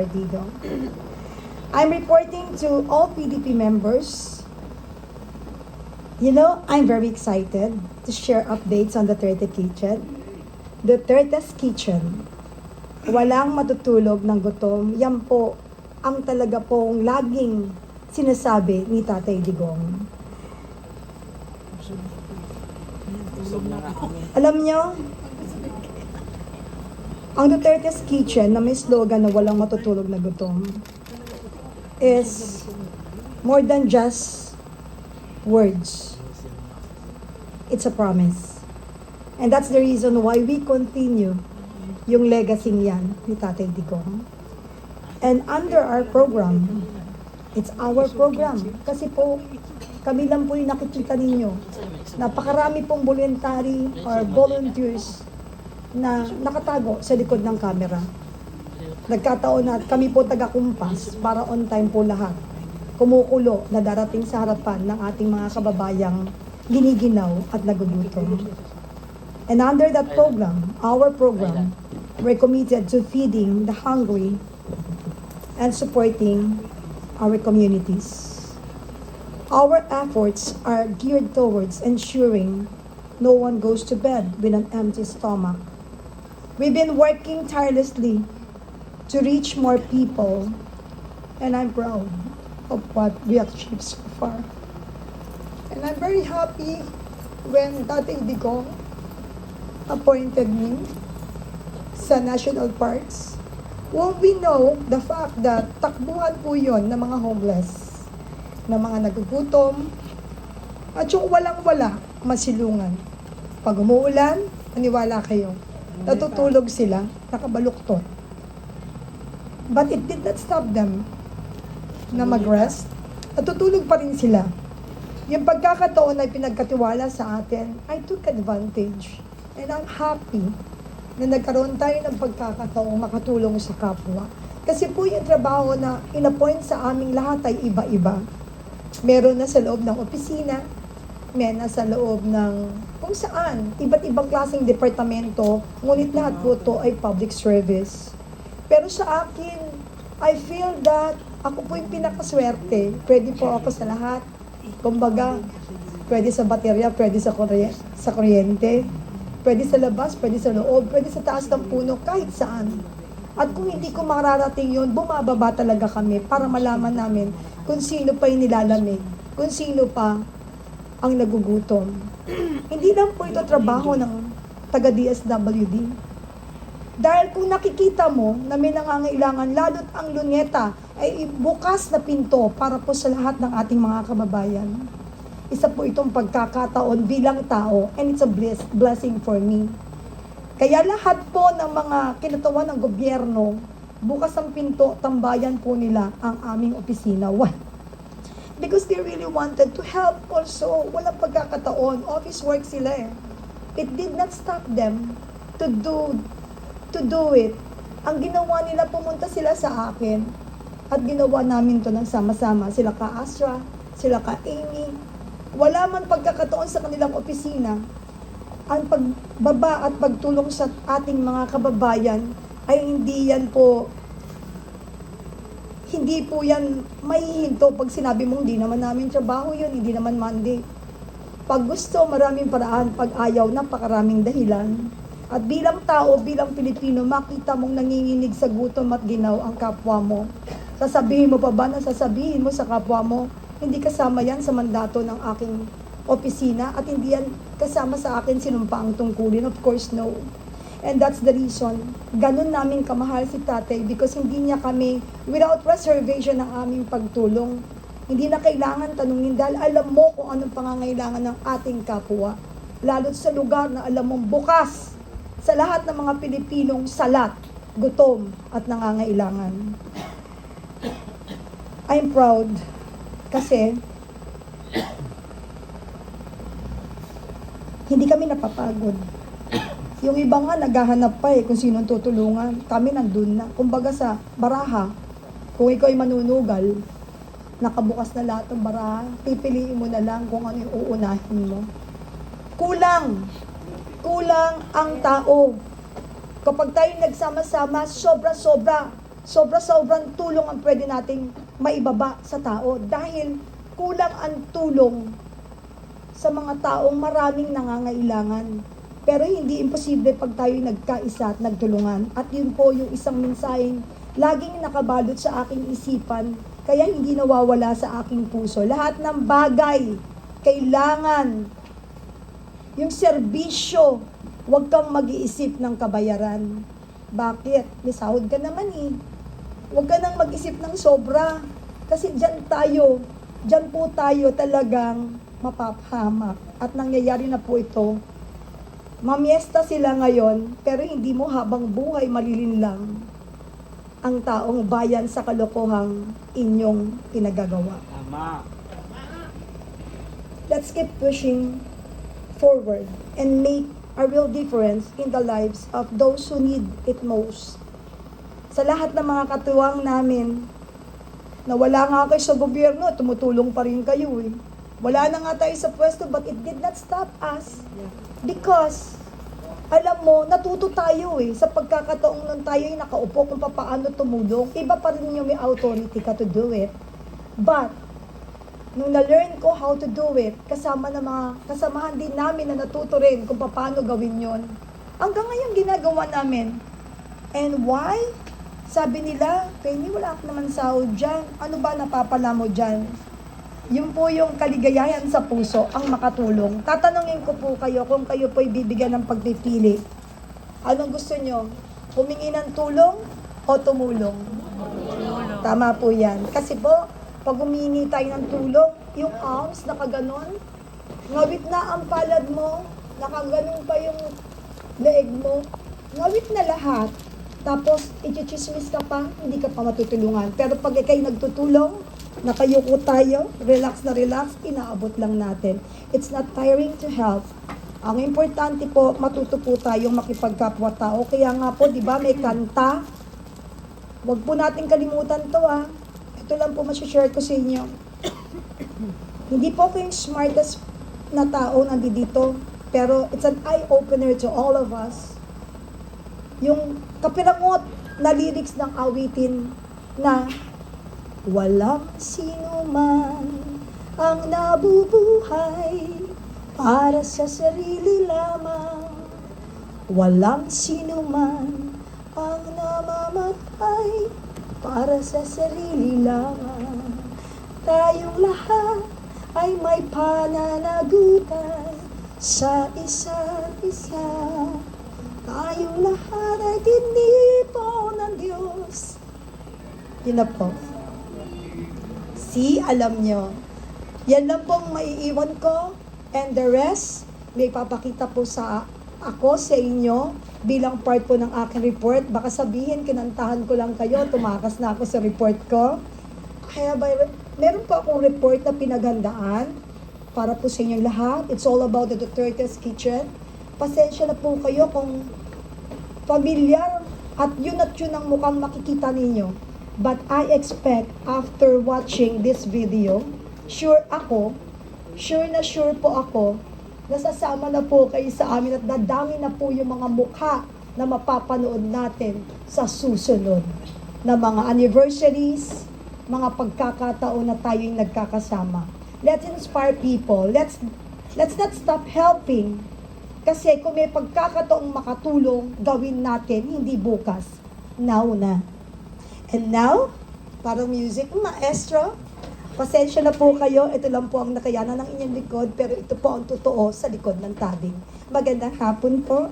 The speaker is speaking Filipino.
Perdido. I'm reporting to all PDP members. You know, I'm very excited to share updates on Duterte Kitchen. Duterte's Kitchen. Walang matutulog ng gutom. Yan po ang talaga pong laging sinasabi ni Tatay Digong. Alam nyo, ang Duterte's Kitchen na may slogan na walang matutulog na gutom is more than just words. It's a promise. And that's the reason why we continue yung legacy yan ni Tatay Digong. And under our program, it's our program. Kasi po, kami lang po yung nakikita ninyo. Napakarami pong voluntary or volunteers na nakatago sa likod ng camera. Nagkataon na kami po taga-kumpas para on time po lahat. Kumukulo na darating sa harapan ng ating mga kababayang giniginaw at nagugutom. And under that program, our program, we're committed to feeding the hungry and supporting our communities. Our efforts are geared towards ensuring no one goes to bed with an empty stomach. We've been working tirelessly to reach more people, and I'm proud of what we achieved so far. And I'm very happy when Tatay Digong appointed me sa National Parks. Well, we know the fact that takbuhan po yun ng mga homeless, ng mga nagugutom, at yung walang-wala, masilungan. Pag umuulan, maniwala kayo, natutulog sila, nakabaluktot. But it did not stop them na mag-rest. Natutulog pa rin sila. Yung pagkakataon ay pinagkatiwala sa atin, I took advantage. And I'm happy na nagkaroon tayo ng pagkakataong makatulong sa kapwa. Kasi po yung trabaho na inappoint sa aming lahat ay iba-iba. Meron na sa loob ng opisina, meron na sa loob ng kung saan, iba't ibang klaseng departamento, ngunit lahat po ito ay public service. Pero sa akin, I feel that ako po yung pinakaswerte. Pwede po ako sa lahat. Kumbaga, pwede sa baterya, pwede sa kuryente, pwede sa labas, pwede sa loob, pwede sa taas ng puno, kahit saan. At kung hindi ko mararating yun, bumababa talaga kami para malaman namin kung sino pa yung nilalamig, kung sino pa ang nagugutom. Hindi lang po ito trabaho ng taga-DSWD. Dahil kung nakikita mo na may nangangailangan, lalo't ang Luneta ay bukas na pinto para po sa lahat ng ating mga kababayan. Isa po itong pagkakataon bilang tao, and it's a blessing for me. Kaya lahat po ng mga kinatawan ng gobyerno, bukas ang pinto, tambayan po nila ang aming opisina. Why? Because they really wanted to help also. Walang pagkakataon. Office work sila eh. It did not stop them to do it. Ang ginawa nila, pumunta sila sa akin at ginawa namin to ng sama-sama. Sila ka Asra, sila ka Amy. Wala man pagkakataon sa kanilang opisina. Ang pagbaba at pagtulong sa ating mga kababayan ay hindi po yan mahihinto pag sinabi mong hindi naman namin trabaho yun, hindi naman mandate. Pag gusto, maraming paraan. Pag ayaw, napakaraming dahilan. At bilang tao, bilang Pilipino, makita mong nanginginig sa gutom at ginaw ang kapwa mo. Sasabihin mo pa ba na sasabihin mo sa kapwa mo, hindi kasama yan sa mandato ng aking opisina at hindi yan kasama sa akin sinumpa ang tungkulin? Of course, no. And that's the reason, ganun namin kamahal si Tatay because hindi niya kami, without reservation ng aming pagtulong, hindi na kailangan tanungin dahil alam mo kung anong pangangailangan ng ating kapwa. Lalo't sa lugar na alam mong bukas sa lahat ng mga Pilipinong salat, gutom at nangangailangan. I'm proud kasi hindi kami napapagod. Yung iba nga naghahanap pa kung sino tutulungan. Kami nandun na. Kumbaga sa baraha, kung ikaw ay manunugal, nakabukas na lahat ng baraha, pipiliin mo na lang kung ano yung uunahin mo. Kulang ang tao. Kapag tayo nagsama-sama, sobra-sobra Sobra-sobrang tulong ang pwede nating maibaba sa tao dahil kulang ang tulong sa mga taong maraming nangangailangan. Pero hindi imposible pag tayo nagkaisa at nagtulungan. At yun po yung isang mensaheng laging nakabalot sa aking isipan, kaya hindi nawawala sa aking puso. Lahat ng bagay, kailangan yung serbisyo, huwag kang mag-iisip ng kabayaran. Bakit? May sahod ka naman eh. Huwag ka nang mag-isip ng sobra. Kasi dyan po tayo talagang mapapahamak. At nangyayari na po ito. Mamiesta sila ngayon, pero hindi mo habang buhay malilinlang ang taong bayan sa kalokohang inyong pinagagawa. Tama. Let's keep pushing forward and make a real difference in the lives of those who need it most. Sa lahat ng mga katuwang namin, na wala nga kayo sa gobyerno, tumutulong pa rin kayo eh. Wala na nga tayo sa pwesto, but it did not stop us. Because, alam mo, natuto tayo eh. Sa pagkakataong nun tayo ay nakaupo kung paano tumulong, iba pa rin yung may authority ka to do it. But, nung na-learn ko how to do it, kasama ng mga kasamahan din namin na natuto rin kung paano gawin yon. Hanggang ngayon ginagawa namin. And why? Sabi nila, Penny, wala ka naman sahod dyan. Ano ba napapala mo dyan? Yun po yung kaligayahan sa puso, ang makatulong. Tatanungin ko po kayo kung kayo po'y bibigyan ng pagpipili. Anong gusto nyo? Humingi ng tulong o tumulong? Tama po yan. Kasi po, pag humingi tayo ng tulong, yung arms, nakaganon, ngawit na ang palad mo, nakaganon pa yung leeg mo, ngawit na lahat. Tapos, i-chismis ka pa, hindi ka pa matutulungan. Pero pag ikay nagtutulong, nakayuko tayo, relax na relax, inaabot lang natin. It's not tiring to help. Ang importante po, matuto po tayong makipagkapwa-tao. Kaya nga po, di ba, may kanta. Huwag po natin kalimutan to ah. Ito lang po masishare ko sa inyo. Hindi po ako yung smartest na tao nandito, pero it's an eye-opener to all of us. Yung kapirangot na lyrics ng awitin na walang sino man ang nabubuhay para sa sarili lamang. Walang sino man ang namamatay para sa sarili lamang. Tayong lahat ay may pananagutan sa isa't isa. Tayong lahat ay tinipo ng Diyos. Yun na po. See, alam nyo. Yan lang pong maiiwan ko. And the rest, may papakita po sa ako sa inyo bilang part po ng aking report. Baka sabihin, kinantahan ko lang kayo, tumakas na ako sa report ko. Kaya meron po akong report na pinaghandaan para po sa inyong lahat. It's all about the Duterte's Kitchen. Pasensya na po kayo kung familiar at yun ang mukhang makikita ninyo. But I expect after watching this video, sure po ako, nasasama na po kayo sa amin at dadami na po yung mga mukha na mapapanood natin sa susunod na mga anniversaries, mga pagkakataon na tayo'y nagkakasama. Let's inspire people. Let's not stop helping. Kasi kung may pagkakataong makatulong, gawin natin, hindi bukas. Now na. And now, parang music, maestro, pasensya na po kayo. Ito lang po ang nakayanan ng inyong likod, pero ito po ang totoo sa likod ng tabing. Magandang hapon po.